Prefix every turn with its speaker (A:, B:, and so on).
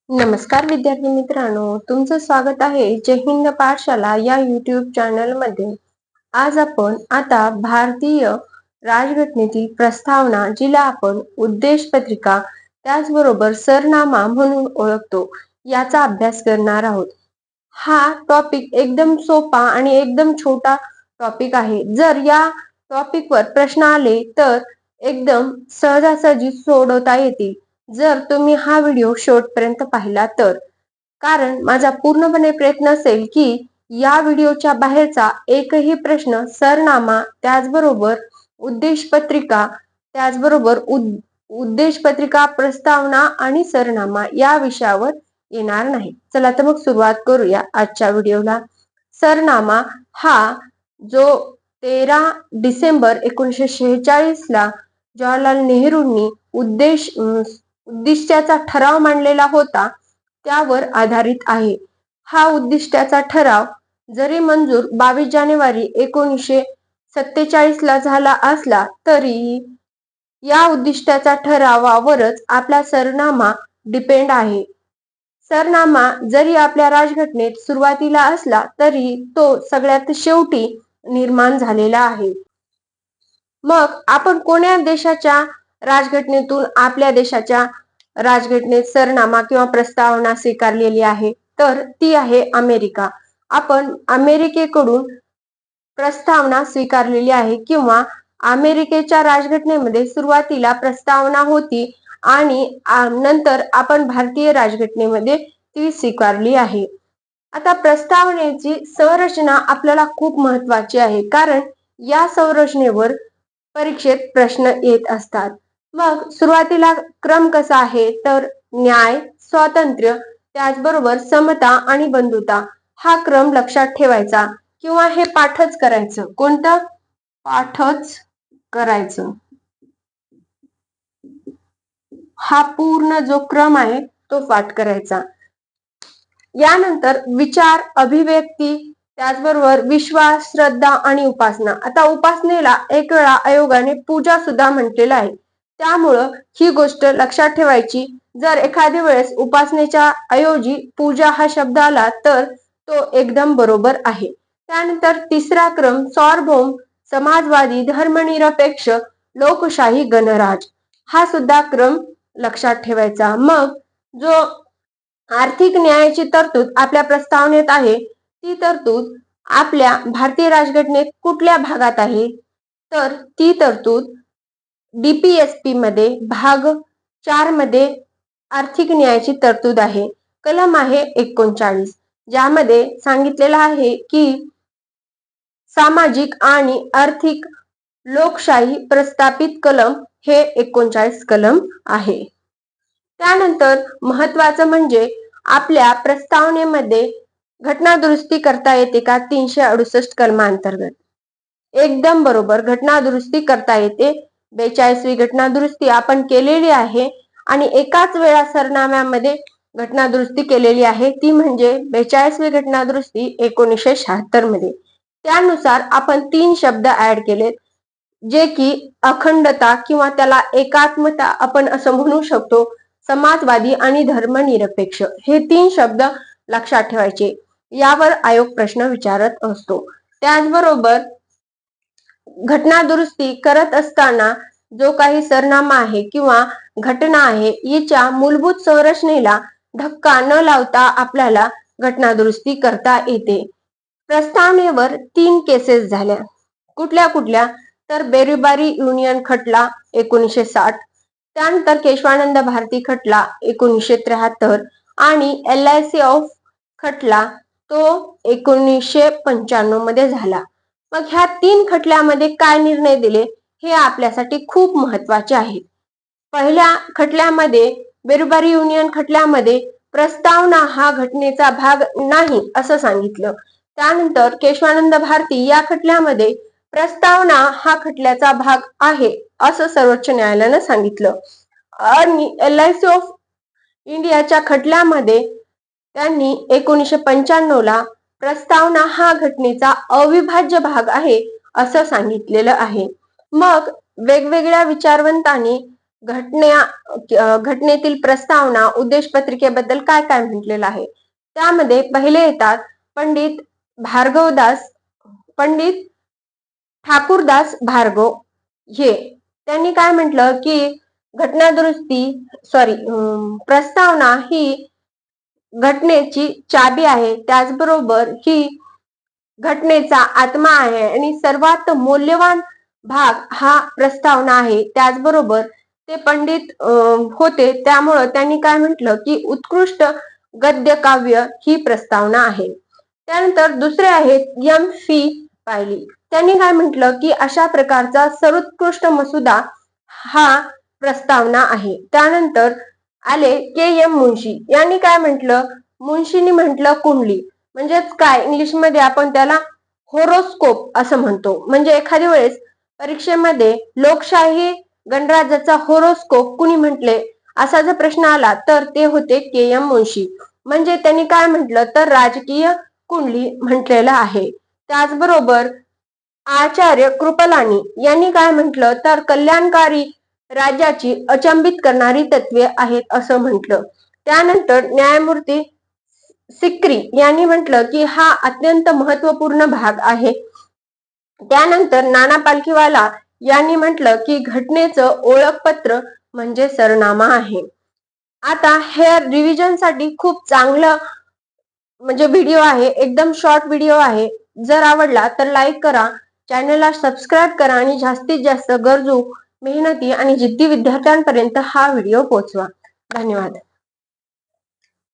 A: नमस्कार विद्यार्थी मित्रांनो, तुमचं स्वागत आहे जय हिंद पाठशाला या युट्यूब चॅनल मध्ये। आज आपण आता भारतीय राजघटनेतील प्रस्तावना, जिला आपण उद्देश पत्रिका त्याचबरोबर सरनामा म्हणून ओळखतो, याचा अभ्यास करणार आहोत। हा टॉपिक एकदम सोपा आणि एकदम छोटा टॉपिक आहे। जर या टॉपिकवर प्रश्न आले तर एकदम सहजासहजी सोडवता येतील, जर तुम्ही हा व्हिडिओ शेवटपर्यंत पाहिला तर। कारण माझा पूर्णपणे प्रयत्न असेल की या व्हिडिओच्या बाहेरचा एकही प्रश्न सरनामा त्याचबरोबर उद्देश पत्रिका त्याचबरोबर उद्देश पत्रिका, प्रस्तावना आणि सरनामा या विषयावर येणार नाही। चला तर मग सुरुवात करूया आजच्या व्हिडिओला। सरनामा हा जो 13 डिसेंबर 1946 ला जवाहरलाल नेहरूंनी उद्दिष्टाचा ठराव मांडलेला होता, त्यावर आधारित आहे। हा उद्दिष्टाचा ठराव जरी मंजूर 22 जानेवारी 1947 ला झाला असला तरी या उद्दिष्टाच्या ठरावावरच आपला सरनामा डिपेंड आहे। सरनामा जरी आपल्या राजघटनेत सुरुवातीला असला तरी तो सगळ्यात शेवटी निर्माण झालेला आहे। मग आपण कोण्या देशाच्या राजघटनेतून आपल्या देशाच्या राजघटनेत सरनामा किंवा प्रस्तावना स्वीकारलेली आहे, तर ती आहे अमेरिका। आपण अमेरिकेकडून प्रस्तावना स्वीकारलेली आहे किंवा अमेरिकेच्या राजघटनेमध्ये सुरुवातीला प्रस्तावना होती आणि नंतर आपण भारतीय राजघटनेमध्ये ती स्वीकारली आहे। आता प्रस्तावनेची संरचना आपल्याला खूप महत्त्वाची आहे, कारण या संरचनेवर परीक्षेत प्रश्न येत असतात। मग सुरुवातीला क्रम कसा आहे तर न्याय, स्वातंत्र्य त्याचबरोबर समता आणि बंधुता हा क्रम लक्षात ठेवायचा किंवा हे पाठच करायचं। कोणतं पाठच करायचं, हा पूर्ण जो क्रम आहे तो पाठ करायचा। यानंतर विचार, अभिव्यक्ती त्याचबरोबर विश्वास, श्रद्धा आणि उपासना। आता उपासनेला एक वेळा आयोगाने पूजा सुद्धा म्हटलेलं आहे, त्यामुळं ही गोष्ट लक्षात ठेवायची। जर एखाद्या वेळेस उपासनेच्या ऐवजी पूजा हा शब्द आला तर तो एकदम बरोबर आहे। त्यानंतर तिसरा क्रम सार्वभौम, समाजवादी, धर्मनिरपेक्ष, लोकशाही, गणराज हा सुद्धा क्रम लक्षात ठेवायचा। मग जो आर्थिक न्यायाची तरतूद आपल्या प्रस्तावनेत आहे, ती तरतूद आपल्या भारतीय राजघटनेत कुठल्या भागात आहे तर ती तरतूद DPSP मध्ये भाग 4 मध्ये आर्थिक न्यायाची तरतूद आहे। कलम आहे 39, ज्यामध्ये सांगितलेलं आहे की सामाजिक आणि आर्थिक लोकशाही प्रस्थापित कलम हे 39 कलम आहे। त्यानंतर महत्वाचं म्हणजे आपल्या प्रस्तावनेमध्ये घटना दुरुस्ती करता येते का 368 कलमांतर्गत। एकदम बरोबर, घटना दुरुस्ती करता येते। 42वी घटना दुरुस्ती आपण केलेली आहे आणि एकाच वेळा सरनाम्यामध्ये घटना दुरुस्ती केलेली आहे, ती म्हणजे 42वी घटना दुरुस्ती 1976 मध्ये। त्यानुसार आपण 3 शब्द ऍड केले, जे की अखंडता किंवा त्याला एकात्मता आपण असं म्हणू शकतो, समाजवादी आणि धर्मनिरपेक्ष हे 3 शब्द लक्षात ठेवायचे। यावर आयोग प्रश्न विचारत असतो। त्याचबरोबर घटना दुरुस्ती करत असताना जो काही सरनामा आहे किंवा घटना आहे, याच्या मूलभूत संरचनेला धक्का न लावता आपल्याला घटना दुरुस्ती करता येते। प्रस्तावनेवर 3 केसेस झाल्या, कुठल्या कुठल्या तर बेरुबारी युनियन खटला 1960, त्यानंतर केशवानंद भारती खटला 1973 आणि LIC ऑफ खटला तो 1995 मध्ये झाला। मग ह्या 3 खटल्यामध्ये काय निर्णय दिले हे आपल्यासाठी खूप महत्वाचे आहे। पहिल्या खटल्यामध्ये बेरुबारी युनियन खटल्यामध्ये प्रस्तावना हा घटनेचा भाग नाही असं सांगितलं। त्यानंतर केशवानंद भारती या खटल्यामध्ये प्रस्तावना हा खटल्याचा भाग आहे असं सर्वोच्च न्यायालयानं सांगितलं। आणि LIC ऑफ इंडियाच्या खटल्यामध्ये त्यांनी 1995 ला प्रस्तावना हा घटनेचा अविभाज्य भाग आहे असं सांगितलेलं आहे। मग वेगवेगळ्या विचारवंतांनी घटनेतील प्रस्तावना उद्देश पत्रिकेबद्दल काय काय म्हटलेलं आहे. त्यामध्ये पहिले येतात पंडित ठाकूरदास भार्गव हे. त्यांनी काय म्हटलं की प्रस्तावना ही घटनेची चाबी आहे, त्याचबरोबर ही घटनेचा आत्मा आहे आणि सर्वात मौल्यवान भाग हा प्रस्तावना आहे. त्याचबरोबर ते पंडित होते, त्यामुळं त्यांनी काय म्हटलं की उत्कृष्ट गद्य काव्य ही प्रस्तावना आहे. त्यानंतर दुसरे आहेत M.P. पायली. त्यांनी काय म्हटलं की अशा प्रकारचा सर्वोत्कृष्ट मसुदा हा प्रस्तावना आहे. त्यानंतर आले K.M. मुन्शी. यांनी काय म्हटलं, मुन्शीनी म्हटलं कुंडली म्हणजेच काय, इंग्लिश मध्ये आपण त्याला होरोस्कोप असं म्हणतो. म्हणजे एखाद्या वेळेस परीक्षेमध्ये लोकशाही गणराज्याचा होरोस्कोप कुणी म्हटले असा जर प्रश्न आला तर ते होते K.M. मुन्शी. म्हणजे त्यांनी काय म्हटलं तर राजकीय कुंडली म्हटलेलं आहे. त्याचबरोबर आचार्य कृपलानी यांनी काय म्हटलं तर कल्याणकारी राज्याची अचंबित करणारी तत्वे आहेत असं म्हटलं. त्यानंतर न्यायमूर्ती सिक्री यांनी म्हटलं की हा अत्यंत महत्वपूर्ण भाग आहे. त्यानंतर नाना पालखीवाला यांनी म्हटलं की घटनेचं ओळखपत्र म्हणजे सरनामा आहे. आता हे रिव्हिजन साठी खूप चांगलं म्हणजे व्हिडिओ आहे, एकदम शॉर्ट व्हिडिओ आहे. जर आवडला तर लाईक करा, चॅनलला सबस्क्राईब करा आणि जास्तीत जास्त गरजू, मेहनती आणि जिद्दी विद्यार्थ्यांपर्यंत हा व्हिडिओ पोहोचवा. धन्यवाद.